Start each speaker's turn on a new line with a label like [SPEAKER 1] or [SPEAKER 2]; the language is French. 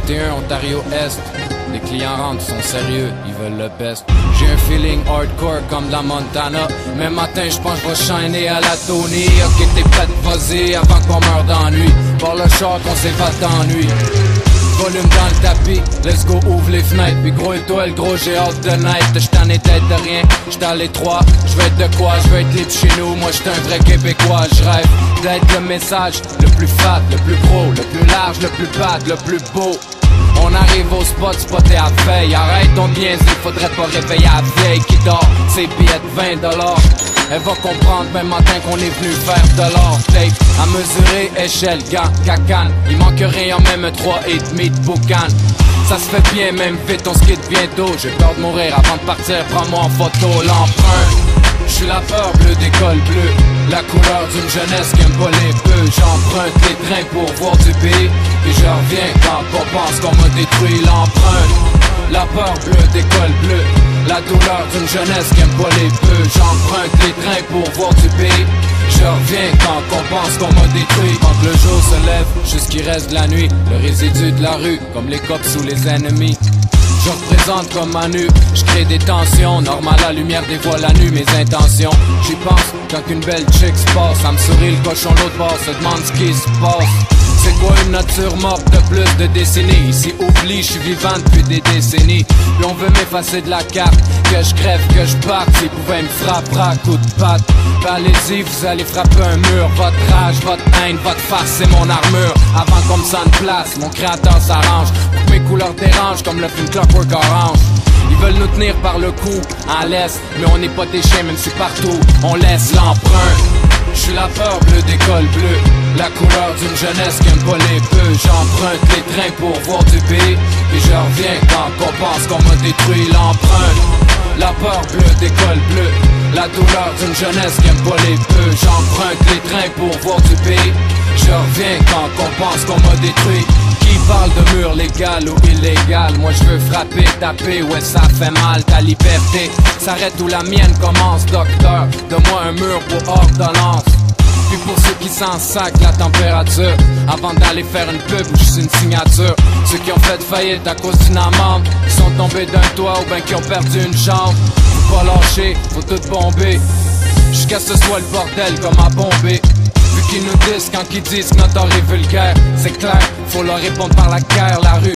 [SPEAKER 1] 51 Ontario Est. Les clients rentrent, sont sérieux, ils veulent le best. J'ai un feeling hardcore comme la Montana. Mais matin, j'pense que je vais shiner à la Tony. Ok, t'es prête, vas-y, avant qu'on meure d'ennui. Par le char, qu'on s'évade d'ennui. Volume dans le tapis, let's go, ouvre les fenêtres. Puis gros étoile, gros, j'ai hâte de naître. J't'en ai tête de rien, j'suis à l'étroit. J'veux être de quoi, j'veux être libre chez nous. Moi j'suis un vrai Québécois, j'rêve d'être le message le plus fat, le plus gros, le plus large, le plus bad, le plus beau. On arrive au spot, spoté à veille. Arrête ton niaiser, faudrait pas réveiller la vieille qui dort. Ses billets de 20$. Elle va comprendre même matin qu'on est venu faire de l'or. Tape à mesurer, échelle, gants, cacane. Il manque rien, même un 3,5 de boucan. Ça se fait bien, même vite, on se quitte bientôt. J'ai peur de mourir avant de partir, prends-moi en photo l'empreinte. J'suis la peur bleue d'école bleue, la couleur d'une jeunesse qui aime pas les bœufs. J'emprunte les trains pour voir du pays, et je reviens quand on pense qu'on m'a détruit l'empreinte. La peur bleue d'école bleue, la douleur d'une jeunesse qui aime pas les bœufs. J'emprunte les trains pour voir du pays, je reviens quand on pense qu'on m'a détruit. Quand le jour se lève, jusqu'il reste de la nuit, le résidu de la rue, comme les cops ou les ennemis. Je représente comme Manu, je crée des tensions. Normal, la lumière dévoile à nu mes intentions. J'y pense quand une belle chick se passe. Ça me sourit le cochon l'autre bord, se demande ce qui se passe. C'est quoi une nature morte de plus de décennies? Ici oublie, je suis vivant depuis des décennies. Puis on veut m'effacer de la carte, que je crève, que je parte. S'ils pouvaient me frapper à coups de patte, ben allez-y, vous allez frapper un mur. Votre rage, votre haine, votre face, c'est mon armure. Avant qu'on me sente place, mon créateur s'arrange pour que mes couleurs dérangent comme le film Clockwork Orange. Ils veulent nous tenir par le cou, en laisse, mais on n'est pas des chiens, même si partout on laisse l'empreinte. J'suis la peur bleue d'école bleue, la couleur d'une jeunesse qui aime pas les bœufs. J'emprunte les trains pour voir du pays, et je reviens quand on pense qu'on m'a détruit l'empreinte. La peur bleue d'école bleue, la douleur d'une jeunesse qui aime pas les bœufs. J'emprunte les trains pour voir du pays, je reviens quand on pense qu'on m'a détruit. Qui parle de mur légal ou illégal? Moi je veux frapper, taper, ouais ça fait mal. Ta liberté s'arrête où la mienne commence, docteur. Donne-moi un mur pour ordonnance. Puis pour ceux qui s'en sacent la température, avant d'aller faire une pub ou juste une signature. Ceux qui ont fait faillite à cause d'une amende, qui sont tombés d'un toit ou ben qui ont perdu une jambe. Faut pas lâcher, faut tout bomber, jusqu'à ce soit le bordel comme à bomber. Vu qu'ils nous disent quand ils disent que notre art est vulgaire, c'est clair, faut leur répondre par la guerre, la rue.